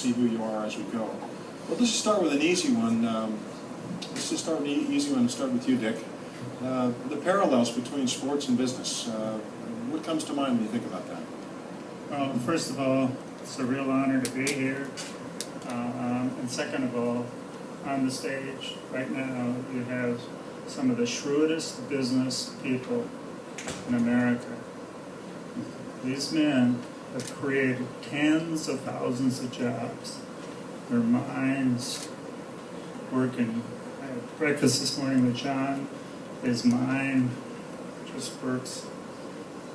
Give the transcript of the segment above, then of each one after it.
See who you are as we go. Well, let's just start with an easy one. Let's just start with an easy one. Start with you, Dick. The parallels between sports and business. What comes to mind when you think about that? Well, first of all, it's a real honor to be here. And second of all, on the stage right now, you have some of the shrewdest business people in America. These men have created tens of thousands of jobs. Their minds working. I had breakfast this morning with John. His mind just works.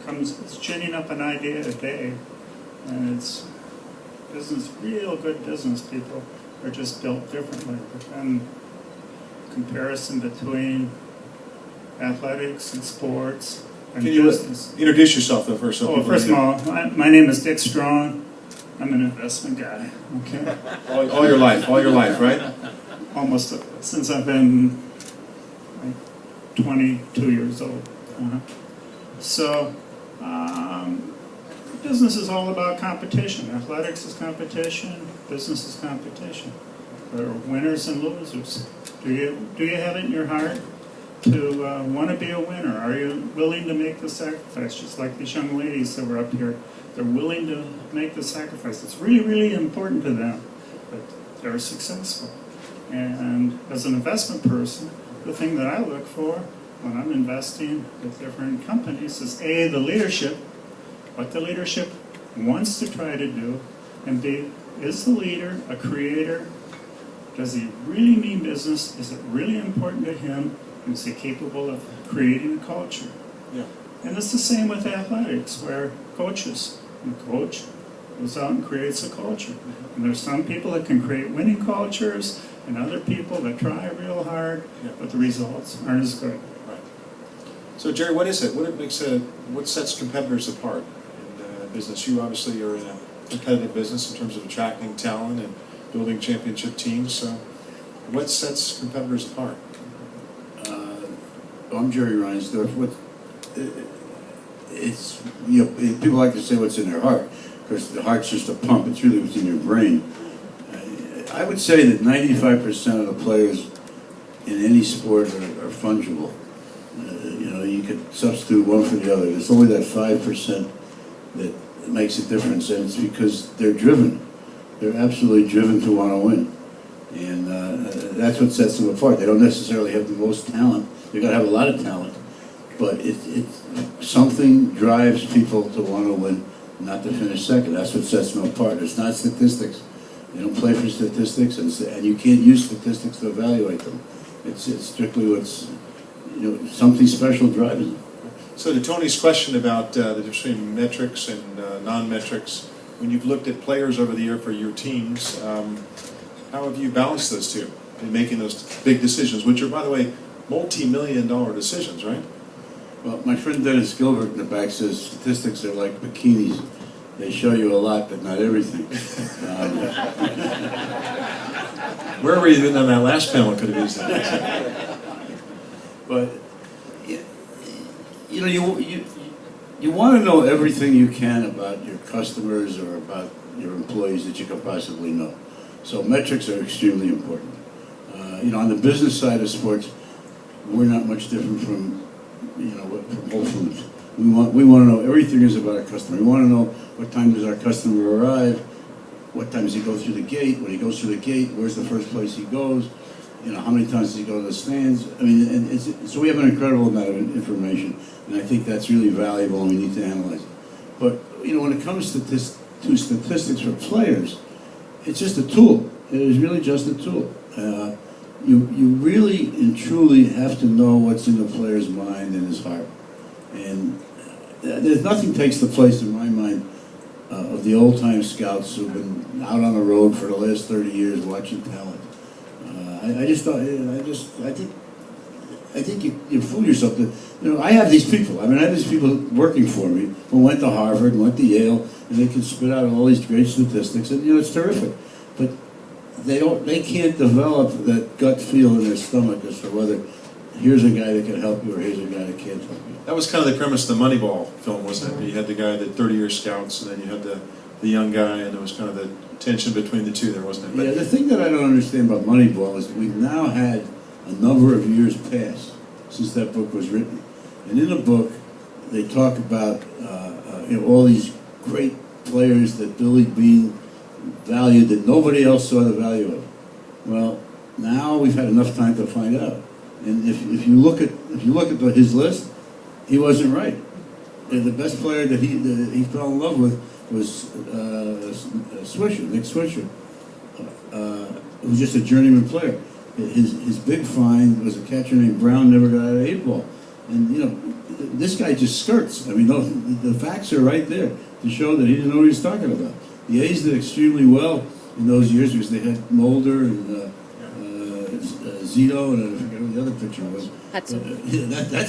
It's ginning up an idea a day, and it's business, real good business people are just built differently. But then comparison between athletics and sports and Can you business. Introduce yourself though first? Oh, first of all, my name is Dick Strong. I'm an investment guy. Okay. all your life, right? Almost since I've been like 22 years old. So, business is all about competition. Athletics is competition. Business is competition. There are winners and losers. Do you have it in your heart to want to be a winner? Are you willing to make the sacrifice? Just like these young ladies that were up here, they're willing to make the sacrifice. It's really, really important to them, but they're successful. And as an investment person, the thing that I look for when I'm investing with different companies is A, the leadership, what the leadership wants to try to do, and B, is the leader a creator? Does he really mean business? Is it really important to him? Is he capable of creating a culture? Yeah. And it's the same with athletics, where coaches, the coach goes out and creates a culture. And there's some people that can create winning cultures, and other people that try real hard, but the results aren't as good. Right. So Jerry, what is it? What sets competitors apart in business? You obviously are in a competitive business in terms of attracting talent and building championship teams. So what sets competitors apart? I'm Jerry Reinsdorf. People like to say what's in their heart, because the heart's just a pump. It's really what's in your brain. I would say that 95% of the players in any sport are fungible. You could substitute one for the other. It's only that 5% that makes a difference, and it's because they're driven. They're absolutely driven to want to win. And that's what sets them apart. They don't necessarily have the most talent. They've got to have a lot of talent. But something drives people to want to win, not to finish second. That's what sets them apart. It's not statistics. They don't play for statistics, and you can't use statistics to evaluate them. It's strictly what's, something special drives them. So to Tony's question about the difference between metrics and non-metrics, when you've looked at players over the year for your teams, how have you balanced those two in making those big decisions, which are, by the way, multi-million-dollar decisions, right? Well, my friend Dennis Gilbert in the back says statistics are like bikinis. They show you a lot, but not everything. Where were you on that last panel? Could have used that. But you want to know everything you can about your customers or about your employees that you can possibly know. So metrics are extremely important. On the business side of sports, we're not much different from from Whole Foods. We want to know everything is about our customer. We want to know what time does our customer arrive, what time does he go through the gate, when he goes through the gate, where's the first place he goes, how many times does he go to the stands. I mean, so we have an incredible amount of information, and I think that's really valuable and we need to analyze it. But, when it comes to statistics for players, it's just a tool. It is really just a tool. You really and truly have to know what's in the player's mind and his heart. And there's nothing takes the place in my mind of the old-time scouts who've been out on the road for the last 30 years watching talent. I think you fool yourself. I have these people. I have these people working for me who went to Harvard and went to Yale, and they can spit out all these great statistics, and it's terrific. But they can't develop that gut feel in their stomach as to whether here's a guy that can help you or here's a guy that can't help you. That was kind of the premise of the Moneyball film, wasn't it? You had the guy that 30-year scouts, and then you had the young guy, and it was kind of the tension between the two there, wasn't it? But Yeah, the thing that I don't understand about Moneyball is that we've now had a number of years pass since that book was written. And in the book, they talk about all these great players that Billy Beane valued that nobody else saw the value of. Well, now we've had enough time to find out. And if you look at his list, he wasn't right. And the best player that he fell in love with was Nick Swisher, who was just a journeyman player. His big find was a catcher named Brown, never got out of 8-ball. And this guy just skirts. I mean, the facts are right there to show that he didn't know what he was talking about. The A's did extremely well in those years because they had Mulder and Zito, and I forget who the other pitcher was. That's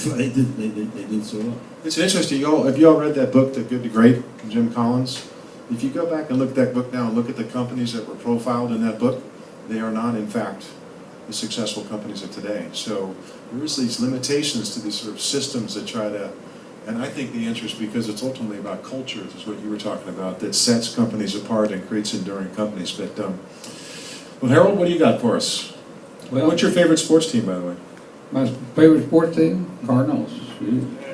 why they did so well. It's interesting. Have you all read that book, The Good to Great, from Jim Collins? If you go back and look at that book now and look at the companies that were profiled in that book, they are not, in fact, the successful companies of today. So there is these limitations to these sort of systems that try to, and I think the answer is because it's ultimately about culture, is what you were talking about, that sets companies apart and creates enduring companies. But, well, Harold, what do you got for us? Well, what's your favorite sports team, by the way? My favorite sports team? Cardinals.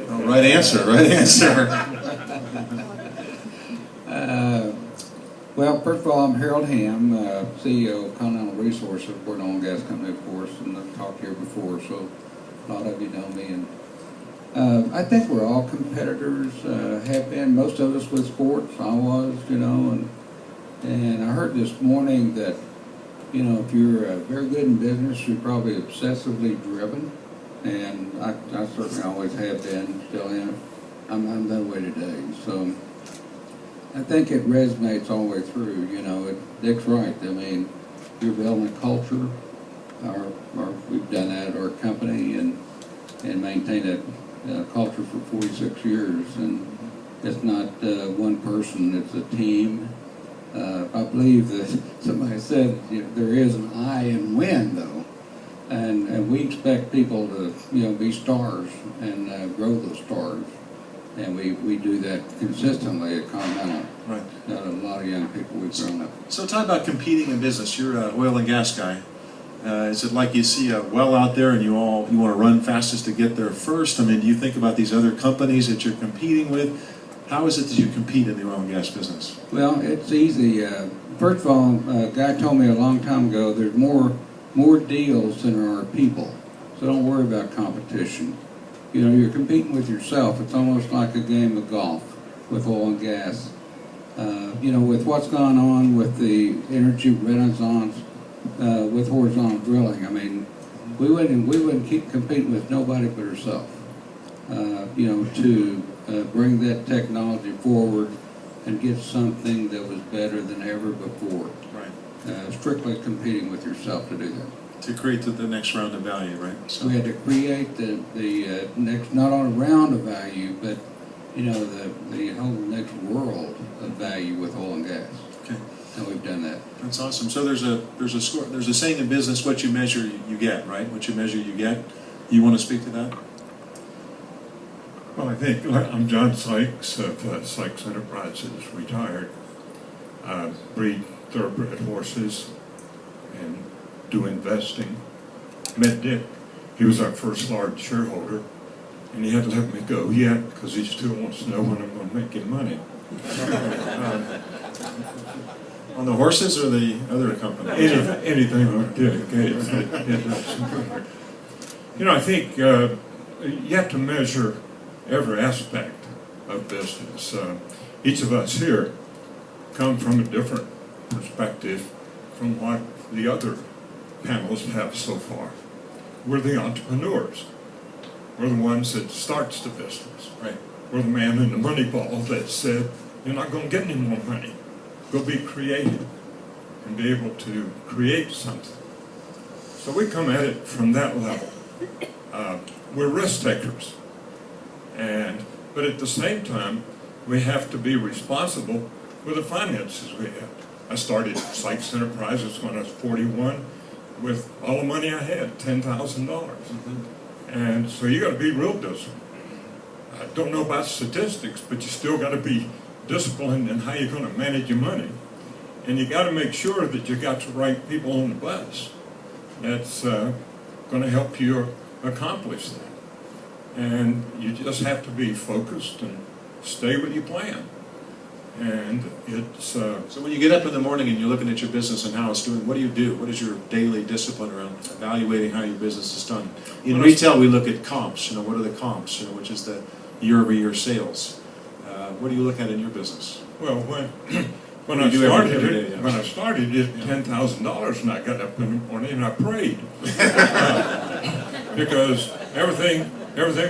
Oh, right answer, right answer. Well, first of all, I'm Harold Hamm, CEO of Continental Resources, we're an oil and gas company, of course, and I've talked here before, so a lot of you know me. And I think we're all competitors, have been, most of us with sports. I was, and I heard this morning that, if you're very good in business, you're probably obsessively driven, and I certainly always have been, still am. I'm that way today, so I think it resonates all the way through. Dick's right. I mean, you're building a culture. We've done that at our company and maintained a culture for 46 years, and it's not one person; it's a team. I believe that somebody said there is an I in win, though, and we expect people to be stars and grow those stars, and we do that consistently at Continental. Right. A lot of young people we've grown up. So talk about competing in business. You're an oil and gas guy. Is it like you see a well out there and you want to run fastest to get there first? I mean, do you think about these other companies that you're competing with? How is it that you compete in the oil and gas business? Well, it's easy. First of all, a guy told me a long time ago, there's more deals than there are people. So don't worry about competition. You're competing with yourself. It's almost like a game of golf with oil and gas. With what's gone on with the energy renaissance, with horizontal drilling, I mean, we wouldn't keep competing with nobody but ourselves. To bring that technology forward and get something that was better than ever before. Right. Strictly competing with yourself to do that. To create the next round of value, right? So we had to create the next, not only round of value, but the whole next world of value with oil and gas. Okay. And we've done that. That's awesome. So there's a saying in business: what you measure, you get. Right? What you measure, you get. You want to speak to that? Well, I think I'm John Sykes of Sykes Enterprises, retired. Breed thoroughbred horses and do investing. Met Dick. He was our first large shareholder, and he had to let me go yet because he still wants to know when I'm going to make him money. On the horses or the other company? Anything with Dick. It doesn't matter. I think you have to measure every aspect of business. Each of us here come from a different perspective from what the other panels have so far. We're the entrepreneurs. We're the ones that starts the business. Right. We're the man in the money ball that said, you're not going to get any more money. Go be creative and be able to create something. So we come at it from that level. We're risk takers. But at the same time, we have to be responsible with the finances we have. I started Sykes Enterprises when I was 41 with all the money I had, $10,000. And so you got to be real disciplined. I don't know about statistics, but you still got to be disciplined in how you're going to manage your money. And you got to make sure that you got the right people on the bus. That's going to help you accomplish that. And you just have to be focused and stay with your plan. And it's... So when you get up in the morning and you're looking at your business and how it's doing, what do you do? What is your daily discipline around evaluating how your business is done? In retail, we look at comps. What are the comps? Which is the year-over-year sales. What do you look at in your business? Well, when I started it, $10,000, and I got up in the morning and I prayed because everything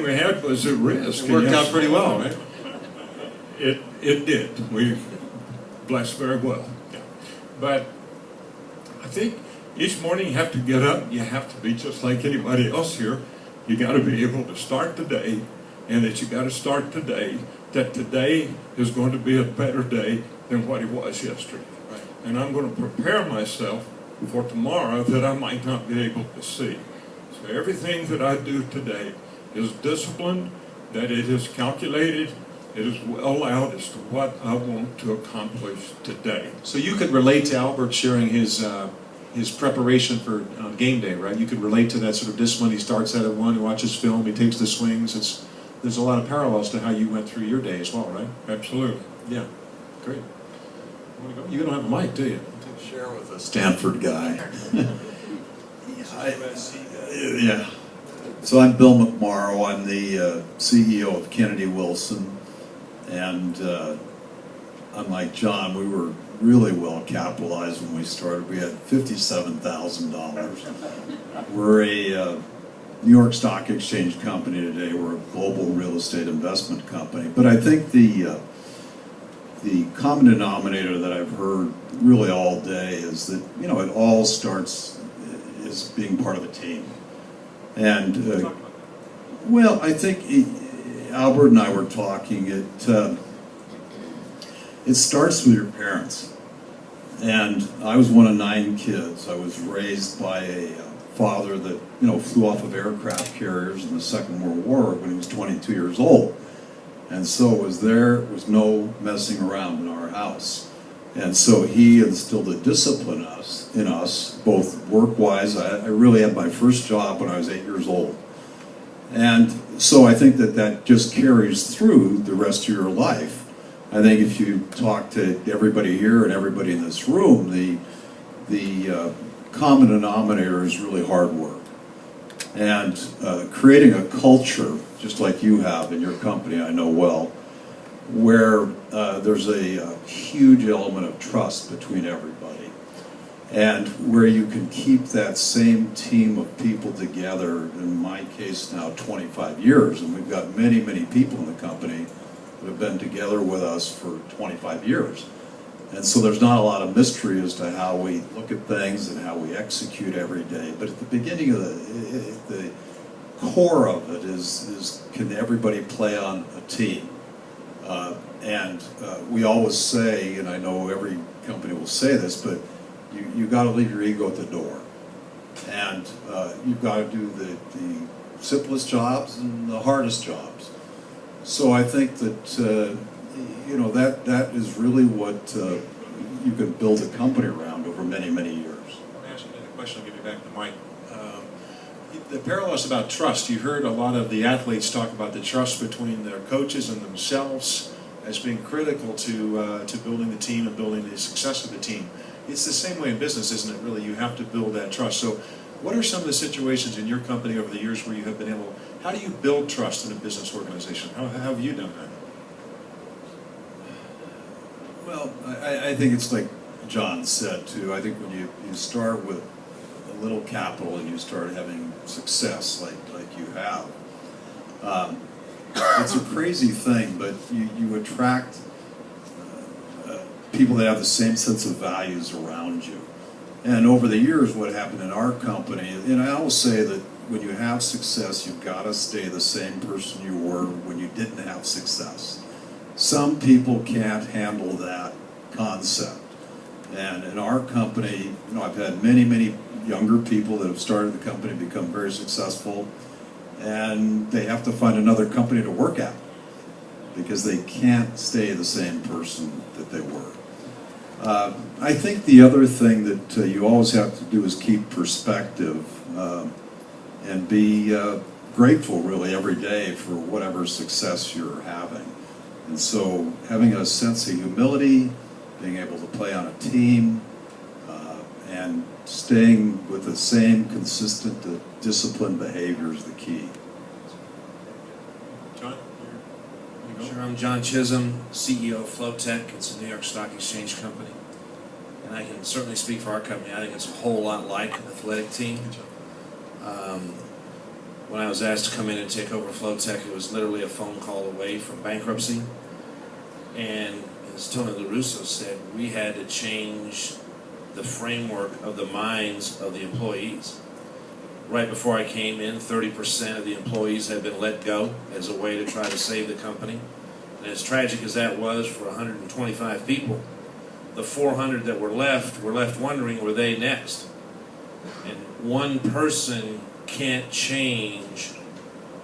we had was at risk. It worked out pretty well, right? It did. We blessed very well. Yeah. But I think each morning you have to get up. You have to be just like anybody else here. You got to be able to start the day, and that you got to start today. That today is going to be a better day than what it was yesterday. Right. And I'm going to prepare myself for tomorrow that I might not be able to see. So everything that I do today is disciplined, that it is calculated, it is well out as to what I want to accomplish today. So you could relate to Albert sharing his preparation for game day, right? You could relate to that sort of discipline. He starts out at 1, he watches film, he takes the swings. There's a lot of parallels to how you went through your day as well, right? Absolutely. Yeah, great. You don't have a mic, do you? Share with a Stanford guy. Yeah. So I'm Bill McMorrow. I'm the CEO of Kennedy Wilson. And unlike John, we were really well capitalized when we started. We had $57,000. We're a New York Stock Exchange company today. We're a global real estate investment company. But I think the common denominator that I've heard really all day is that, it all starts as being part of a team. And, well, I think Albert and I were talking, it starts with your parents. And I was one of 9 kids. I was raised by a father that, flew off of aircraft carriers in the Second World War when he was 22 years old. And so there was no messing around in our house. And so he instilled a discipline in us, both work-wise. I really had my first job when I was 8 years old. And so I think that just carries through the rest of your life. I think if you talk to everybody here and everybody in this room, the common denominator is really hard work. And creating a culture, just like you have in your company, I know well, where there's a huge element of trust between everybody. And where you can keep that same team of people together, in my case now 25 years, and we've got many, many people in the company that have been together with us for 25 years. And so there's not a lot of mystery as to how we look at things and how we execute every day. But at the beginning of the core of it is can everybody play on a team? We always say, and I know every company will say this, but you got to leave your ego at the door. And you've got to do the simplest jobs and the hardest jobs. So I think that that is really what you can build a company around over many, many years. Let me ask you another question. I'll give you back the mic. The parallels about trust. You heard a lot of the athletes talk about the trust between their coaches and themselves as being critical to building the team and building the success of the team. It's the same way in business, isn't it? Really, you have to build that trust. So, what are some of the situations in your company over the years where you have been able? How do you build trust in a business organization? How have you done that? Well, I think it's like John said too. I think when you start with a little capital and you start having success like you have, it's a crazy thing, but you attract people that have the same sense of values around you. And over the years, what happened in our company, and I always say that when you have success, you've got to stay the same person you were when you didn't have success. Some people can't handle that concept. And in our company, I've had many, many younger people that have started the company, become very successful, and they have to find another company to work at because they can't stay the same person that they were. I think the other thing that you always have to do is keep perspective and be grateful really every day for whatever success you're having. And so having a sense of humility, being able to play on a team, and staying with the same consistent, disciplined behavior is the key. John? Sure, I'm John Chisholm, CEO of Flowtech. It's a New York Stock Exchange company. And I can certainly speak for our company. I think it's a whole lot like an athletic team. When I was asked to come in and take over Flowtech, it was literally a phone call away from bankruptcy. And as Tony La Russa said, we had to change the framework of the minds of the employees. Right before I came in, 30% of the employees had been let go as a way to try to save the company. And as tragic as that was for 125 people, the 400 that were left wondering, were they next? And one person can't change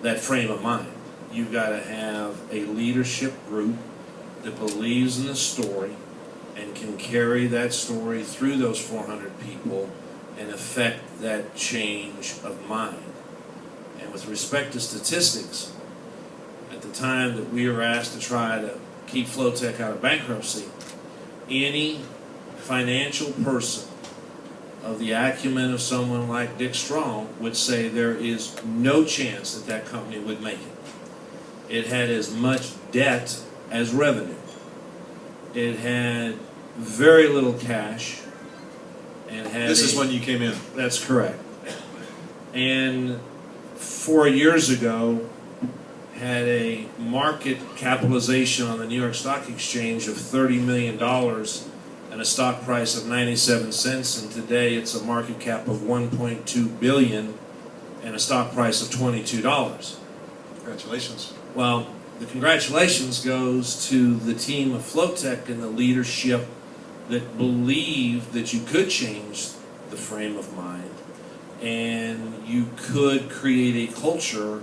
that frame of mind. You've got to have a leadership group that believes in the story and can carry that story through those 400 people and affect that change of mind. And with respect to statistics, at the time that we were asked to try to keep Flowtech out of bankruptcy, any financial person of the acumen of someone like Dick Strong would say there is no chance that that company would make it. It had as much debt as revenue. It had very little cash. And had This is when you came in. That's correct. And 4 years ago, had a market capitalization on the New York Stock Exchange of $30 million and a stock price of 97 cents, and today it's a market cap of $1.2 billion and a stock price of $22. Congratulations. Well, the congratulations goes to the team of Flowtech and the leadership that believed that you could change the frame of mind and you could create a culture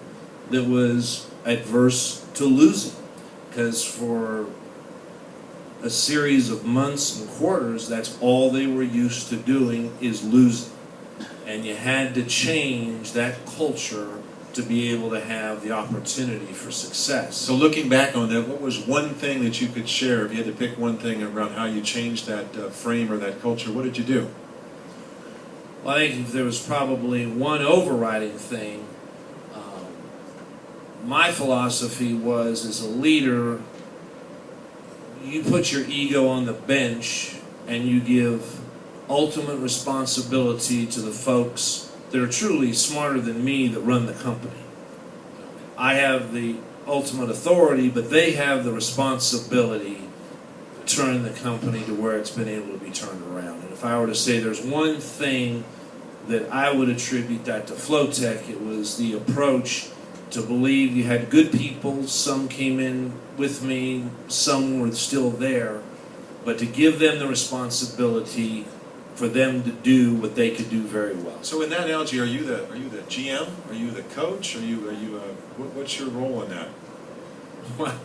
that was adverse to losing. Because for a series of months and quarters, that's all they were used to doing is losing. And you had to change that culture to be able to have the opportunity for success. So looking back on that, what was one thing that you could share, if you had to pick one thing around how you changed that frame or that culture, what did you do? Well, I think if there was probably one overriding thing, my philosophy was, as a leader, you put your ego on the bench and you give ultimate responsibility to the folks that are truly smarter than me that run the company. I have the ultimate authority, but they have the responsibility to turn the company to where it's been able to be turned around. And if I were to say there's one thing that I would attribute that to Flowtech, it was the approach to believe you had good people. Some came in with me, some were still there, but to give them the responsibility for them to do what they could do very well. So in that analogy, are you the GM? Are you the coach? What's your role in that? Well,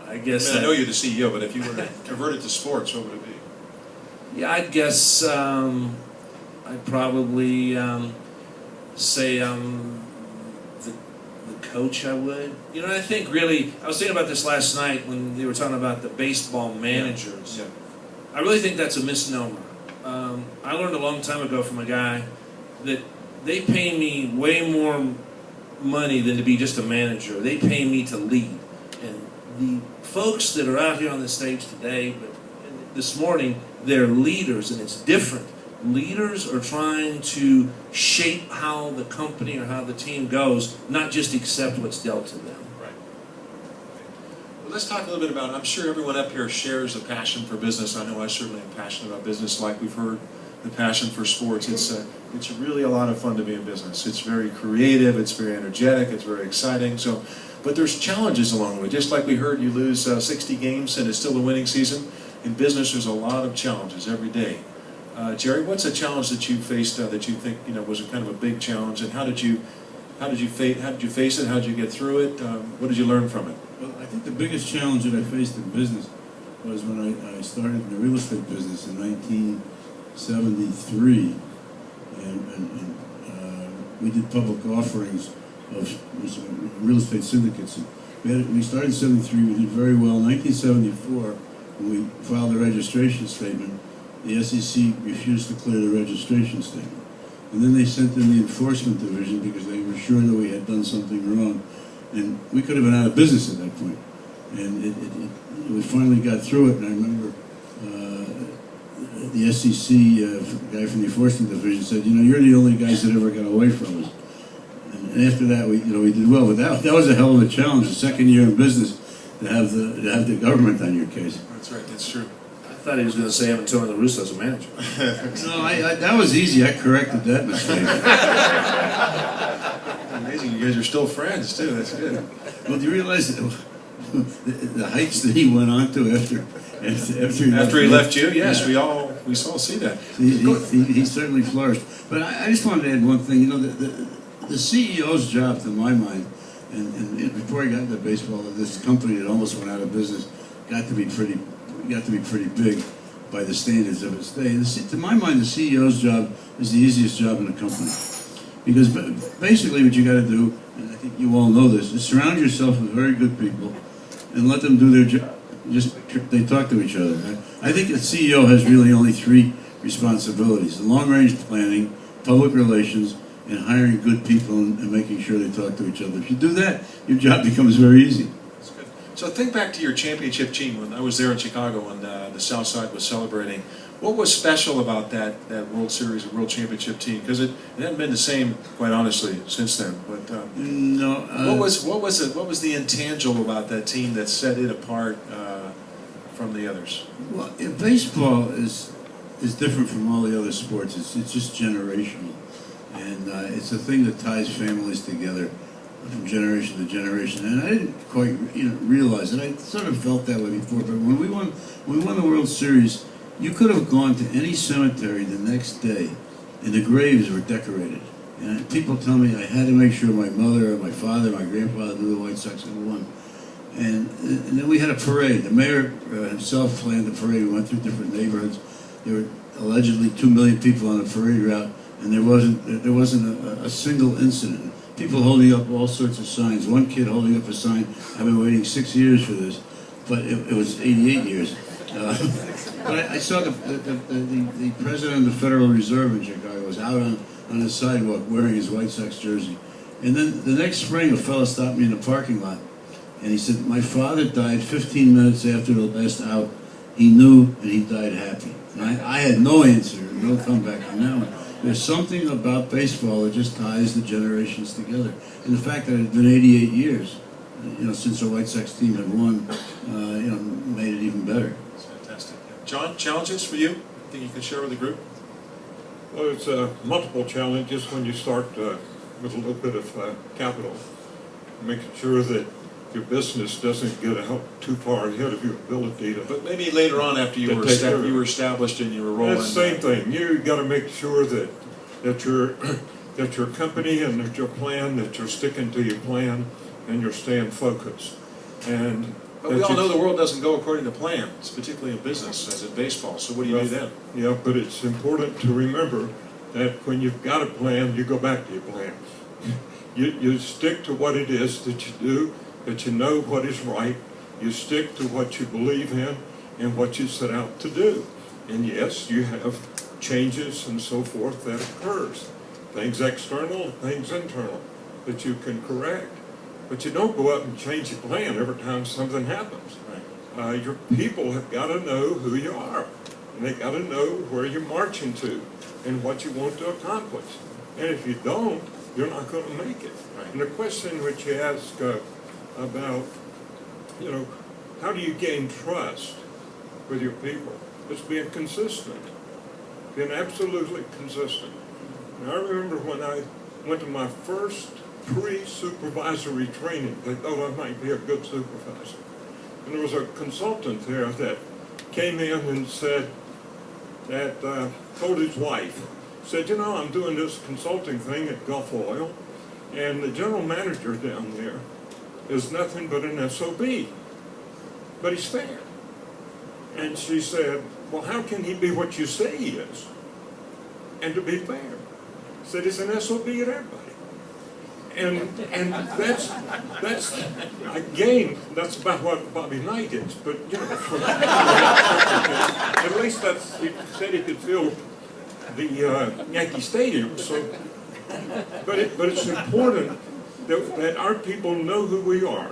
I guess I know you're the CEO, but if you were to convert it to sports, what would it be? Yeah, I'd guess I'd probably say the coach. I would. You know, I think really, I was thinking about this last night when they were talking about the baseball managers. Yeah. I really think that's a misnomer. I learned a long time ago from a guy that they pay me way more money than to be just a manager. They pay me to lead. And the folks that are out here on the stage today, but this morning, they're leaders, and it's different. Leaders are trying to shape how the company or how the team goes, not just accept what's dealt to them. Right. Well, let's talk a little bit about, I'm sure everyone up here shares a passion for business. I know I certainly am passionate about business, like we've heard the passion for sports. It's really a lot of fun to be in business. It's very creative, it's very energetic, it's very exciting. So, but there's challenges along the way. Just like we heard, you lose 60 games and it's still a winning season. In business, there's a lot of challenges every day. Jerry, what's a challenge that you faced that you think was a kind of a big challenge, and how did you face it? How did you get through it? What did you learn from it? Well, I think the biggest challenge that I faced in business was when I started in the real estate business in 1973, and we did public offerings of real estate syndicates. We started in 73, we did very well. In 1974, when we filed a registration statement, the SEC refused to clear the registration statement. And then they sent in the enforcement division because they were sure that we had done something wrong. And we could have been out of business at that point. And we finally got through it, and I remember the SEC guy from the enforcement division said, you know, you're the only guys that ever got away from us. And after that, we did well. But that was a hell of a challenge, the second year in business, to have the government on your case. That's right, that's true. I thought he was going to say Antonio La Russa as a manager. No, that was easy. I corrected that mistake. Amazing, you guys are still friends too. That's good. Well, do you realize that the heights that he went on to after He left you, yes, we all see that. He certainly flourished. But I just wanted to add one thing. You know, the CEO's job, to my mind, and before I got into baseball, this company that almost went out of business got to be pretty big by the standards of its day. And to my mind, the CEO's job is the easiest job in the company. Because basically what you got to do, and I think you all know this, is surround yourself with very good people and let them do their job. Just they talk to each other. I think the CEO has really only three responsibilities: the long-range planning, public relations, and hiring good people and making sure they talk to each other. If you do that, your job becomes very easy. That's good. So think back to your championship team when I was there in Chicago when the South Side was celebrating. What was special about that World Series, World Championship team? Because it hasn't been the same, quite honestly, since then. But no, what was the intangible about that team that set it apart from the others? Well, baseball is different from all the other sports. It's just generational, and it's a thing that ties families together from generation to generation. And I didn't quite realize it. I sort of felt that way before. But when we won the World Series, you could have gone to any cemetery the next day, and the graves were decorated. And people tell me I had to make sure my mother or my father, my grandfather knew the White Sox had won. And then we had a parade. The mayor himself planned the parade. We went through different neighborhoods. There were allegedly 2 million people on the parade route, and there wasn't a single incident. People holding up all sorts of signs. One kid holding up a sign, I've been waiting 6 years for this, but it was 88 years. But I saw the president of the Federal Reserve in Chicago was out on the sidewalk wearing his White Sox jersey. And then the next spring, a fellow stopped me in the parking lot, and he said, my father died 15 minutes after the last out. He knew, and he died happy. And I had no answer, no comeback on that one. There's something about baseball that just ties the generations together. And the fact that it's been 88 years, since the White Sox team had won, made it even better. That's fantastic. John, challenges for you? Think you can share with the group? Well, it's multiple challenges when you start with a little bit of capital, making sure that your business doesn't get out too far ahead of your ability to. But maybe later on, after you were established and you were rolling. It's the same thing. You got to make sure that your company and that your plan, that you're sticking to your plan and you're staying focused. But we all know the world doesn't go according to plan, particularly in business, as in baseball. So what do you do then? Yeah, but it's important to remember that when you've got a plan, you go back to your plan. You stick to what it is that you do, that you know what is right. You stick to what you believe in and what you set out to do. And yes, you have changes and so forth that occurs. Things external, things internal, that you can correct. But you don't go up and change your plan every time something happens. Right. Your people have got to know who you are. And they've got to know where you're marching to and what you want to accomplish. And if you don't, you're not going to make it. Right. And the question which you ask about, how do you gain trust with your people? It's being consistent, being absolutely consistent. And I remember when I went to my first pre-supervisory training, they thought I might be a good supervisor. And there was a consultant there that came in and said that, told his wife, said, I'm doing this consulting thing at Gulf Oil, and the general manager down there is nothing but an SOB. But he's fair. And she said, well, how can he be what you say he is? And to be fair, said he's an SOB at everybody. And that's again, that's about what Bobby Knight is, but you know, at least that's, he said he could fill the Yankee Stadium, so, but it's important that our people know who we are,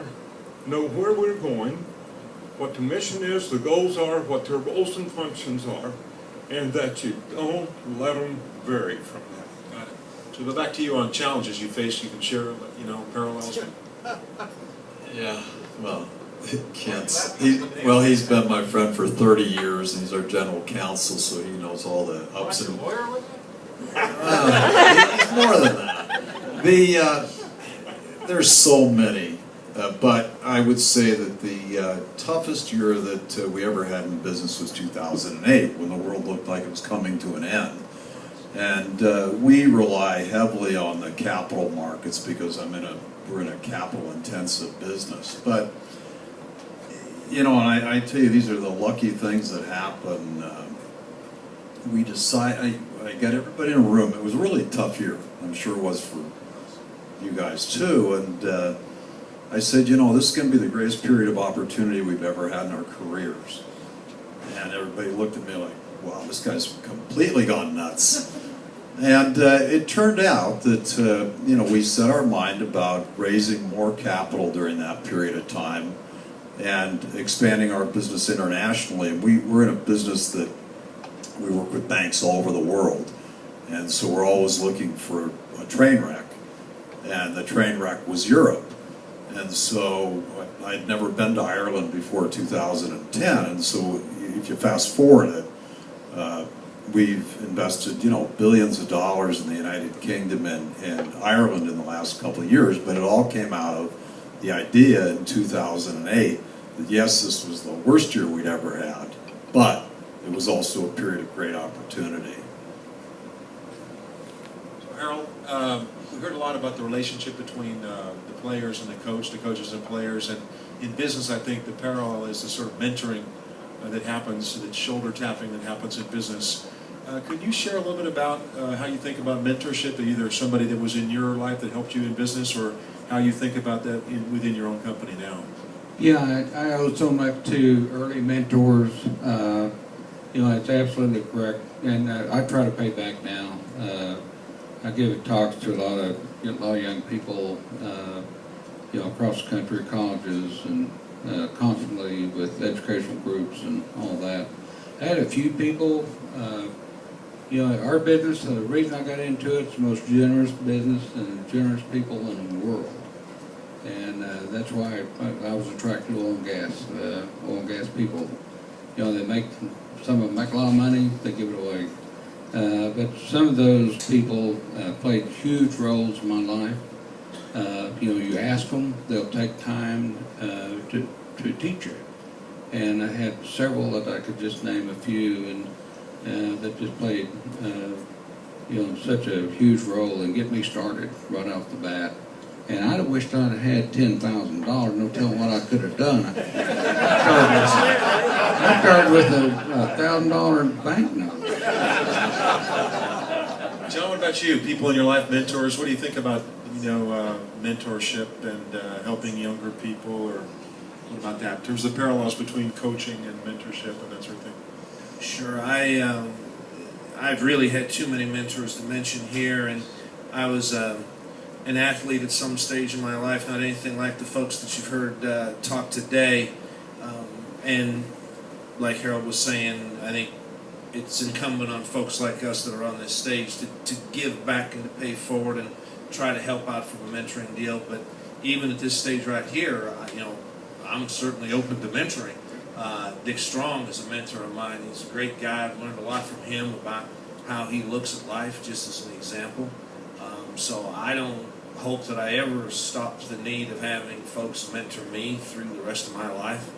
know where we're going, what the mission is, the goals are, what their roles and functions are, and that you don't let them vary from that. Got it. So go back to you on challenges you face. You can share, you know, parallels. Yeah, well, he's been my friend for 30 years, and he's our general counsel, so he knows all the ups and downs. He's more than that. There's so many, but I would say that the toughest year that we ever had in business was 2008, when the world looked like it was coming to an end. And we rely heavily on the capital markets because we're in a capital-intensive business. But you know, and I tell you, these are the lucky things that happen. We decide. I got everybody in a room. It was a really tough year. I'm sure it was for you guys too. And I said, you know, this is going to be the greatest period of opportunity we've ever had in our careers. And everybody looked at me like, wow, this guy's completely gone nuts. And it turned out that, you know, we set our mind about raising more capital during that period of time and expanding our business internationally. And we're in a business that we work with banks all over the world. And so we're always looking for a train wreck. And the train wreck was Europe. And so I'd never been to Ireland before 2010. And so if you fast forward it, we've invested, you know, billions of dollars in the United Kingdom and Ireland in the last couple of years, but it all came out of the idea in 2008 that yes, this was the worst year we'd ever had, but it was also a period of great opportunity. So Harold, we heard a lot about the relationship between the players and the coaches and players, and in business I think the parallel is the sort of mentoring that happens, that shoulder tapping that happens in business. Could you share a little bit about how you think about mentorship, either somebody that was in your life that helped you in business, or how you think about that within your own company now? Yeah, I owe so much to early mentors. You know, it's absolutely correct, and I try to pay back now. I give talks to a lot of young people, you know, across the country, colleges, and constantly with educational groups and all that. I had a few people, you know, our business, the reason I got into it, it's the most generous business and generous people in the world. And that's why I was attracted to oil and gas people. You know, some of them make a lot of money, they give it away. But some of those people played huge roles in my life. You know, you ask them, they'll take time to teach you. And I had several that I could just name a few, and that just played, you know, such a huge role and get me started right off the bat. And I'd have wished I'd have had $10,000. No telling what I could have done. I started with a $1,000 banknote. John, what about you? People in your life, mentors. What do you think about, you know, mentorship and helping younger people, or what about that? There's the parallels between coaching and mentorship and that sort of thing. Sure. I've really had too many mentors to mention here, and I was an athlete at some stage in my life, not anything like the folks that you've heard talk today. And like Harold was saying, I think it's incumbent on folks like us that are on this stage to give back and to pay forward and try to help out from a mentoring deal. But even at this stage right here, you know, I'm certainly open to mentoring. Dick Strong is a mentor of mine. He's a great guy. I've learned a lot from him about how he looks at life, just as an example. So I don't hope that I ever stop the need of having folks mentor me through the rest of my life.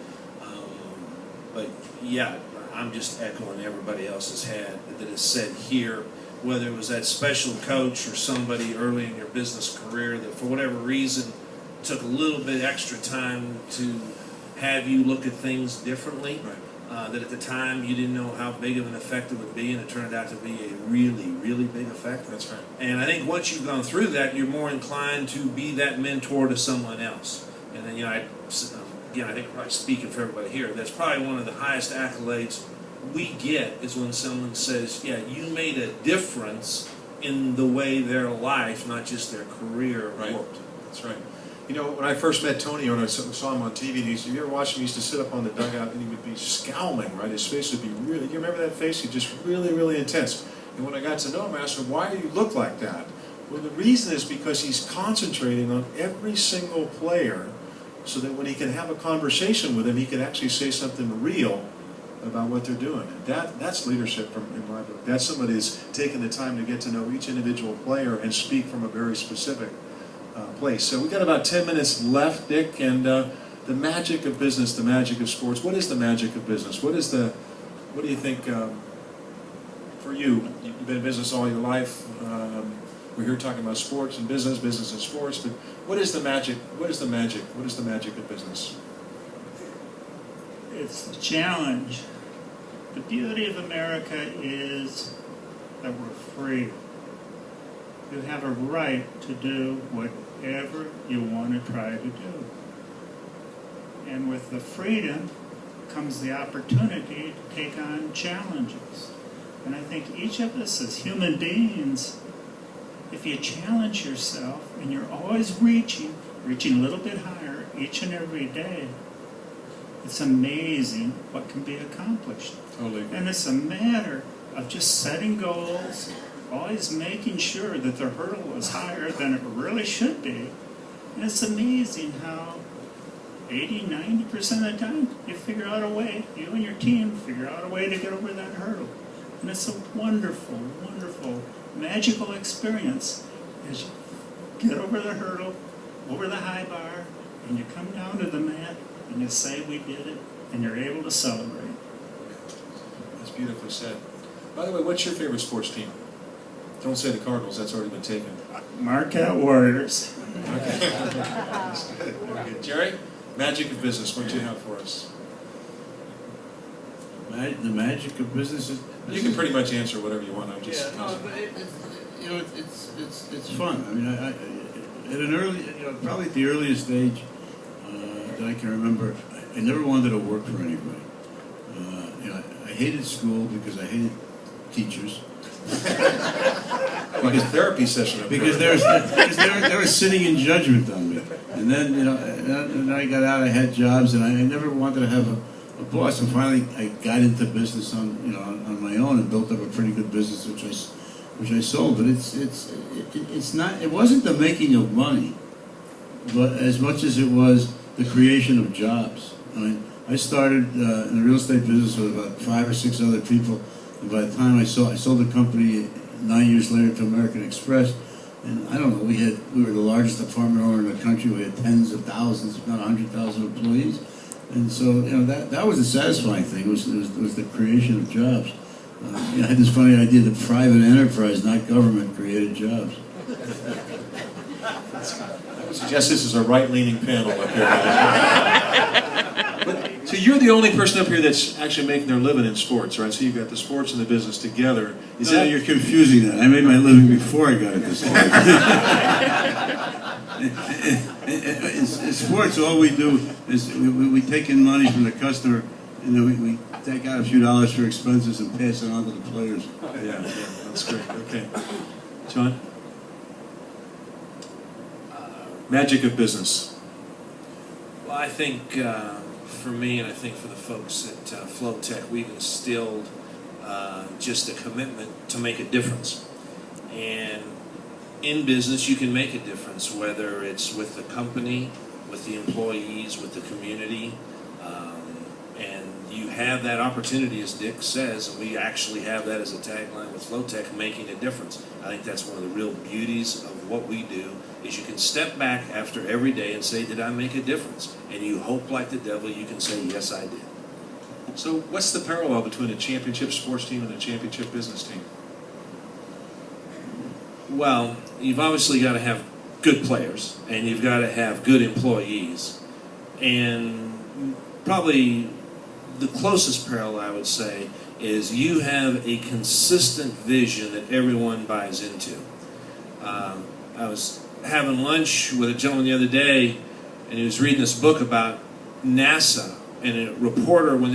But yeah, I'm just echoing everybody else has said here, whether it was that special coach or somebody early in your business career that for whatever reason took a little bit extra time to have you look at things differently. Right. that at the time you didn't know how big of an effect it would be, and it turned out to be a really, really big effect. That's right. And I think once you've gone through that, you're more inclined to be that mentor to someone else. And then, I think I'm probably speaking for everybody here, that's probably one of the highest accolades we get is when someone says, yeah, you made a difference in the way their life, not just their career, worked. That's right. When I first met Tony, when I saw him on TV, you ever watch him? He used to sit up on the dugout and he would be scowling, right? His face would be really, you remember that face? He's just really, really intense. And when I got to know him, I asked him, why do you look like that? Well, the reason is because he's concentrating on every single player so that when he can have a conversation with him, he can actually say something real about what they're doing. And that's leadership in my book. That's somebody who's taking the time to get to know each individual player and speak from a very specific place. So we've got about 10 minutes left, Dick, and the magic of business, the magic of sports. What is the magic of business? What do you think, for you? You've been in business all your life. We're here talking about sports and business and sports, but what is the magic? What is the magic? What is the magic of business? It's the challenge. The beauty of America is that we're free. You have a right to do whatever you want to try to do. And with the freedom comes the opportunity to take on challenges. And I think each of us as human beings, if you challenge yourself and you're always reaching a little bit higher each and every day, it's amazing what can be accomplished. Totally. And it's a matter of just setting goals, always making sure that the hurdle is higher than it really should be. And it's amazing how 80–90% of the time you figure out a way, you and your team figure out a way to get over that hurdle. And it's a wonderful, wonderful, magical experience as you get over the hurdle, over the high bar, and you come down to the mat and you say we did it, and you're able to celebrate. That's beautifully said. By the way, what's your favorite sports team? Don't say the Cardinals, that's already been taken. Marquette Warriors. Okay. That's good. Very good. Jerry, magic of business, what do you have for us? The magic of business is... You can pretty much answer whatever you want. I'm just... Yeah, no, but it's fun. I mean, I at an early, probably at the earliest age that I can remember, I never wanted to work for anybody. I hated school because I hated teachers. Like a therapy session. Because they were sitting in judgment on me. And then, and I got out, I had jobs, and I never wanted to have a boss. And finally, I got into business on my own and built up a pretty good business, which I sold. But it's not. It wasn't the making of money, but as much as it was the creation of jobs. I mean, I started in the real estate business with about 5 or 6 other people. And by the time I sold the company 9 years later to American Express, and I don't know, we were the largest apartment owner in the country. We had tens of thousands, if not 100,000 employees. And so, that was a satisfying thing. It was the creation of jobs. I had this funny idea that private enterprise, not government, created jobs. I would suggest this is a right-leaning panel up here. So you're the only person up here that's actually making their living in sports, right? So you've got the sports and the business together. You're confusing that. I made my living before I got into sports. In sports, all we do is we take in money from the customer, and then we take out a few dollars for expenses and pass it on to the players. Yeah, that's great. Okay. John? Magic of business. Well, I think for me, and I think for the folks at Flowtech, we've instilled just a commitment to make a difference. And in business, you can make a difference, whether it's with the company, with the employees, with the community. And you have that opportunity, as Dick says, and we actually have that as a tagline with Flowtech, making a difference. I think that's one of the real beauties of what we do, is you can step back after every day and say, did I make a difference? And you hope like the devil you can say, yes, I did. So what's the parallel between a championship sports team and a championship business team? Well, you've obviously got to have good players, and you've got to have good employees. And probably the closest parallel I would say is you have a consistent vision that everyone buys into. I was having lunch with a gentleman the other day, and he was reading this book about NASA, and a reporter, when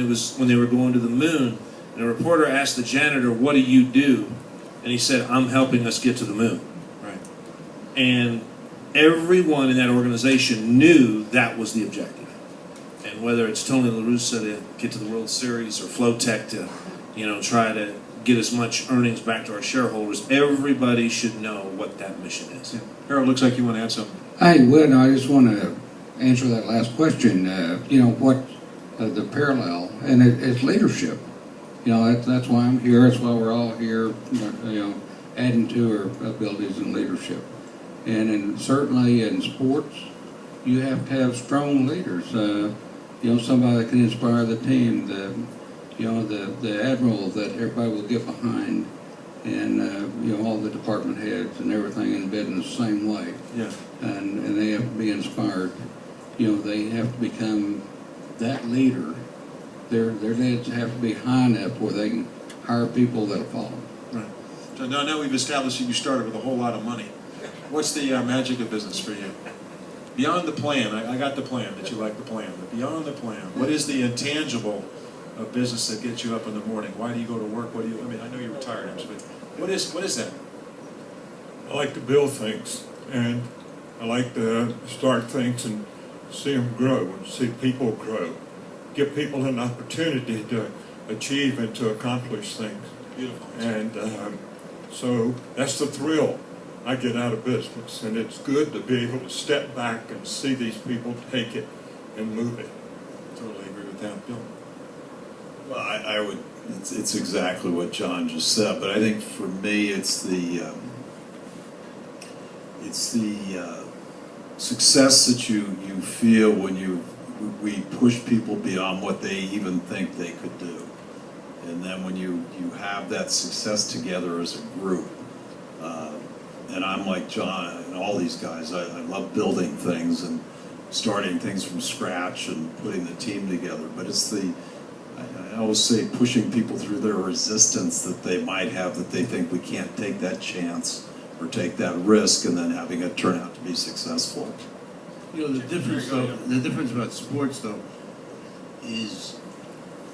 they were going to the moon, and a reporter asked the janitor, "What do you do?" And he said, "I'm helping us get to the moon." Right. And everyone in that organization knew that was the objective. And whether it's Tony La Russa to get to the World Series or Flowtech to, try to get as much earnings back to our shareholders, everybody should know what that mission is. Yeah. Harold, looks like you want to add something. I would. I just want to answer that last question. What the parallel, and it's leadership. That's why I'm here. That's why we're all here. Adding to our abilities in leadership, and certainly in sports, you have to have strong leaders. Somebody that can inspire the team. The admiral that everybody will get behind, and all the department heads and everything in bed in the same way. Yeah. And they have to be inspired. They have to become that leader. Their heads have to be high enough where they can hire people that'll follow. Right. So now we've established that you started with a whole lot of money. What's the magic of business for you? Beyond the plan, I got the plan, that you like the plan, but beyond the plan, what is the intangible of business that gets you up in the morning? Why do you go to work? I know you're retired, but what is that? I like to build things, and I like to start things and see them grow and see people grow. Give people an opportunity to achieve and to accomplish things. Beautiful. And so that's the thrill I get out of business, and it's good to be able to step back and see these people take it and move it. Totally agree with that, Bill. Well, I would. It's exactly what John just said, but I think for me, it's the success that you feel when we push people beyond what they even think they could do, and then when you have that success together as a group. And I'm like John and all these guys. I love building things and starting things from scratch and putting the team together. But it's I always say pushing people through their resistance that they might have, that they think we can't take that chance or take that risk, and then having it turn out to be successful. The difference about sports, though, is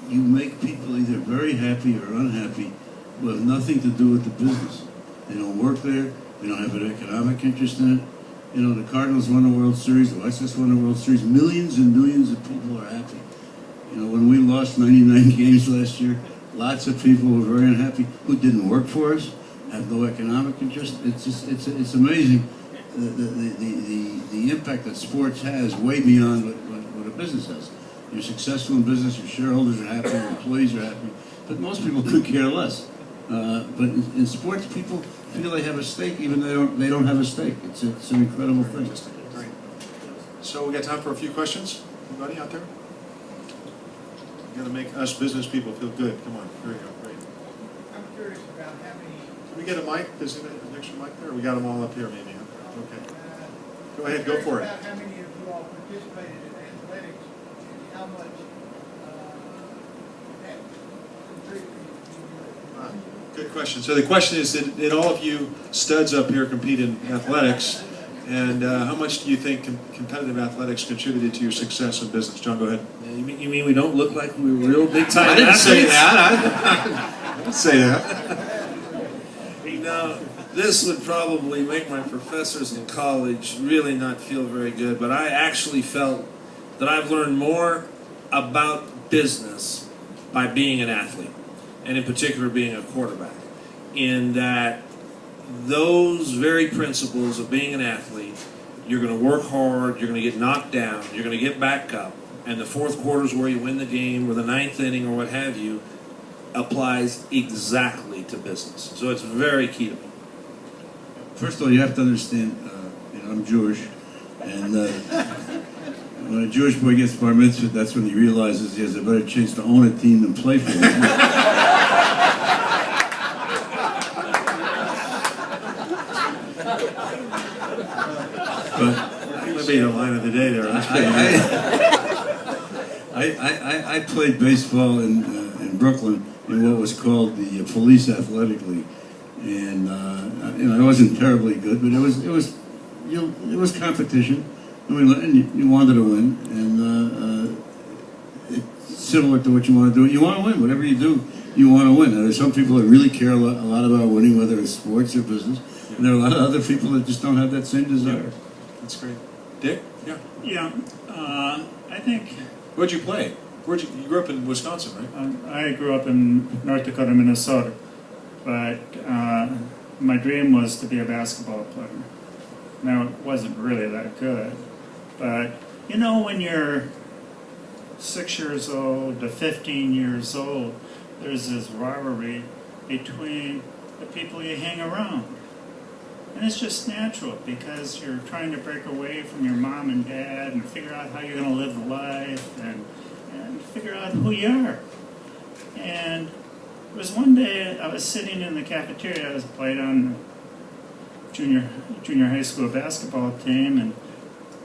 you make people either very happy or unhappy who have nothing to do with the business. They don't work there. They don't have an economic interest in it. The Cardinals won the World Series. The White Sox won the World Series. Millions and millions of people are happy. When we lost 99 games last year, lots of people were very unhappy who didn't work for us, have no economic interest. It's amazing the impact that sports has way beyond what a business has. You're successful in business, your shareholders are happy, your employees are happy, but most people could care less. But in sports, people feel they have a stake, even though they don't have a stake. It's an incredible thing. Great. So we got time for a few questions. Anybody out there? You got to make us business people feel good. Come on, here we go. Great. I'm curious about how many. Can we get a mic? Is there an extra mic there? We got them all up here, maybe. Okay. Go ahead. Go for it. About how many of you all participated in athletics, and how much that contributed to your. Good question. So the question is, did all of you studs up here compete in athletics? And how much do you think competitive athletics contributed to your success in business? John, go ahead. You mean we don't look like we were real big time I didn't athletes? say that. I didn't say that. This would probably make my professors in college really not feel very good, but I actually felt that I've learned more about business by being an athlete, and in particular being a quarterback, in that those very principles of being an athlete, you're going to work hard, you're going to get knocked down, you're going to get back up, and the fourth quarter is where you win the game, or the ninth inning, or what have you, applies exactly to business. So it's very key to me. First of all, you have to understand, I'm Jewish, and when a Jewish boy gets bar mitzvah, that's when he realizes he has a better chance to own a team than play for it. But That may be the line of the day there. I played baseball in Brooklyn in what was called the Police Athletic League, and I wasn't terribly good, but it was competition, and you wanted to win, and it's similar to what you want to do. You want to win, whatever you do, you want to win. Now, there's some people that really care a lot about winning, whether it's sports or business, and there are a lot of other people that just don't have that same desire. That's great. Dick? Yeah. Yeah, I think Where'd you play? You grew up in Wisconsin, right? I grew up in North Dakota, Minnesota, but my dream was to be a basketball player. Now, it wasn't really that good, but you know, when you're 6 years old to 15 years old, there's this rivalry between the people you hang around. And it's just natural because you're trying to break away from your mom and dad and figure out how you're going to live life and figure out who you are. And it was one day I was sitting in the cafeteria. I was playing on the junior high school basketball team, and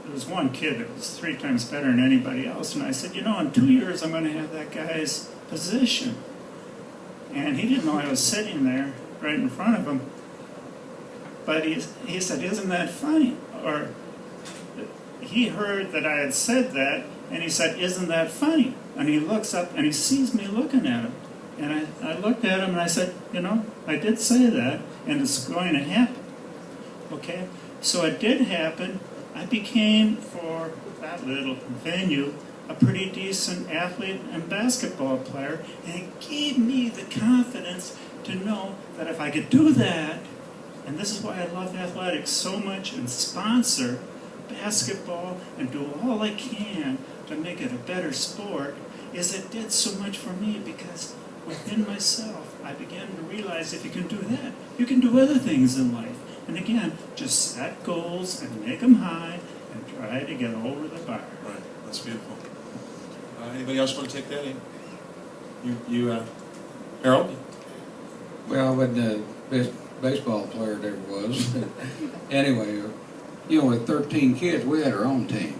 there was one kid that was 3 times better than anybody else. And I said, you know, in 2 years I'm going to have that guy's position. And he didn't know I was sitting there right in front of him. But he said, isn't that funny? Or he heard that I had said that, and he said, isn't that funny? And he looks up, and he sees me looking at him. And I looked at him, and I said, you know, I did say that, and it's going to happen. Okay? So it did happen. I became, for that little venue, a pretty decent athlete and basketball player, and it gave me the confidence to know that if I could do that, and this is why I love athletics so much and sponsor basketball and do all I can to make it a better sport, is it did so much for me because within myself I began to realize if you can do that, you can do other things in life. And again, just set goals and make them high and try to get over the bar. Right, that's beautiful. Anybody else want to take that in? You Harold? Well, when the best baseball player there was. Anyway, you know, with 13 kids, we had our own team.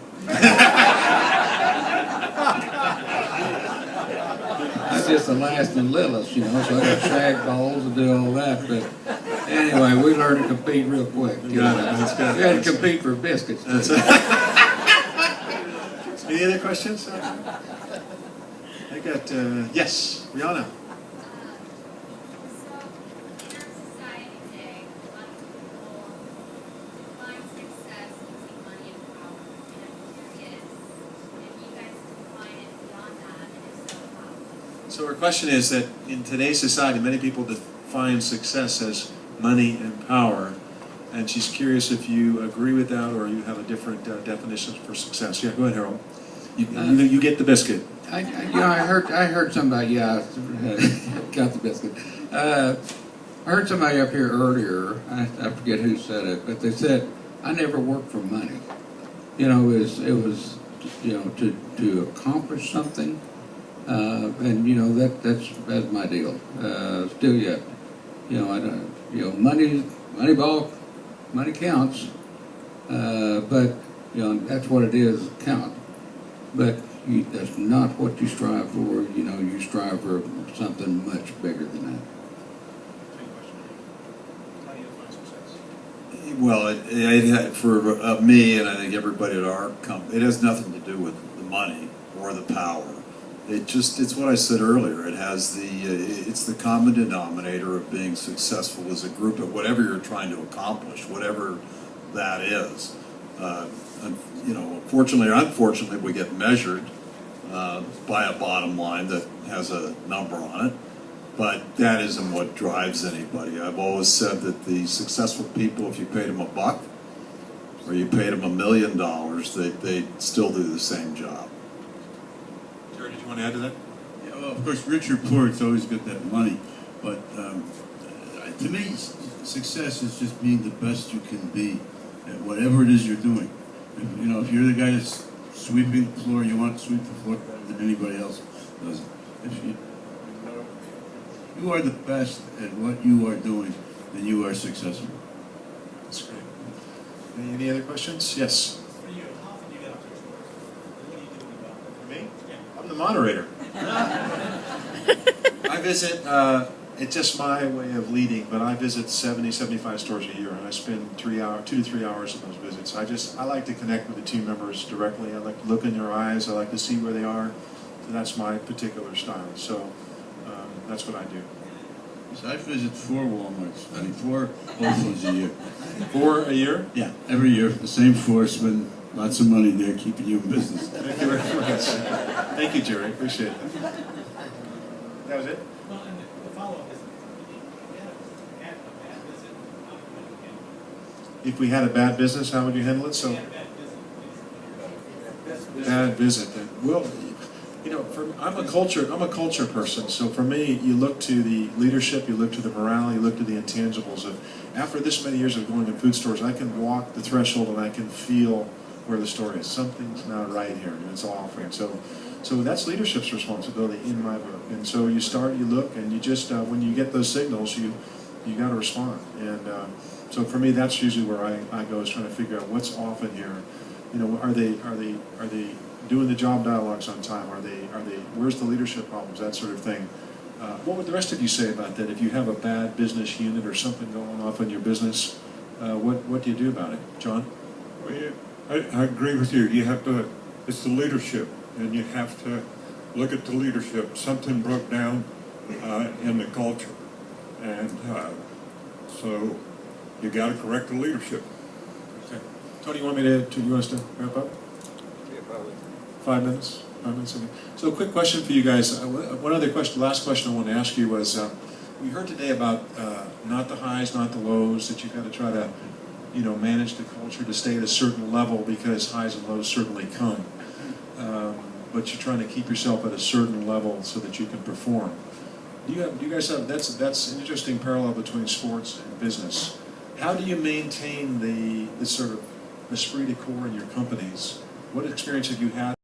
I'm just the last and littlest, you know, so I got shag balls and do all that. But anyway, we learned to compete real quick. You know. That's good. We had to compete for biscuits. Any other questions? I got, yes, Rihanna. So her question is that in today's society, many people define success as money and power, and she's curious if you agree with that or you have a different definition for success. Yeah, go ahead, Harold. You get the biscuit. I heard somebody. Yeah, got the biscuit. I heard somebody up here earlier. I forget who said it, but they said, "I never worked for money." You know, it was you know to accomplish something. And you know that's my deal. Still yet, you know I don't. You know money counts, but you know that's what it is. Count, but that's not what you strive for. You know you strive for something much bigger than that. Well, for me, and I think everybody at our company, it has nothing to do with the money or the power. It's what I said earlier. It's the common denominator of being successful as a group at whatever you're trying to accomplish, whatever that is. You know, fortunately or unfortunately, we get measured by a bottom line that has a number on it. But that isn't what drives anybody. I've always said that the successful people, if you paid them $1 or you paid them $1 million, they still do the same job. Did you want to add to that? Yeah, well, of course, rich or poor, it's always got that money. But to me, success is just being the best you can be at whatever it is you're doing. You know, if you're the guy that's sweeping the floor, you want to sweep the floor better than anybody else does. If you are the best at what you are doing, then you are successful. That's great. Any other questions? Yes. For you, how often do you get up to explore? What are you doing about it? For me? Yeah. I'm the moderator. I visit, it's just my way of leading, but I visit 70, 75 stores a year, and I spend 2 to 3 hours in those visits. I like to connect with the team members directly. I like to look in their eyes. I like to see where they are. So that's my particular style. So that's what I do. So I visit 4 Walmarts, 4 Whole Foods a year. 4 a year? Yeah, every year, the same 4, spend lots of money there, keeping you in business. Thank you very much. Thank you, Jerry. Appreciate it. That was it? Well, and the follow-up is, if you had a bad visit, how would you handle it? If we had a bad business, how would you handle it? So, If you had a bad visit, bad visit. Well, you know, I'm a culture person. So for me, you look to the leadership, you look to the morale, you look to the intangibles. Of after this many years of going to food stores, I can walk the threshold and I can feel where the story is. Something's not right here, and it's off. And so that's leadership's responsibility in my book. And so you start, you look, and you just when you get those signals, you got to respond. And so for me, that's usually where I go, is trying to figure out what's off in here. You know, are they doing the job dialogues on time? Are they where's the leadership problems, that sort of thing? What would the rest of you say about that? If you have a bad business unit or something going off in your business, what do you do about it? John? Well, yeah, I agree with you. You have to, it's the leadership, and you have to look at the leadership. Something broke down in the culture, and so you got to correct the leadership. Okay. Tony, you want us to wrap up? Yeah, probably. 5 minutes? 5 minutes? Okay. So a quick question for you guys. One other question, last question I wanted to ask you was, we heard today about not the highs, not the lows, that you've got to try to, you know, manage the culture to stay at a certain level, because highs and lows certainly come. But you're trying to keep yourself at a certain level so that you can perform. Do you guys have, that's an interesting parallel between sports and business. How do you maintain the sort of esprit de corps in your companies? What experience have you had?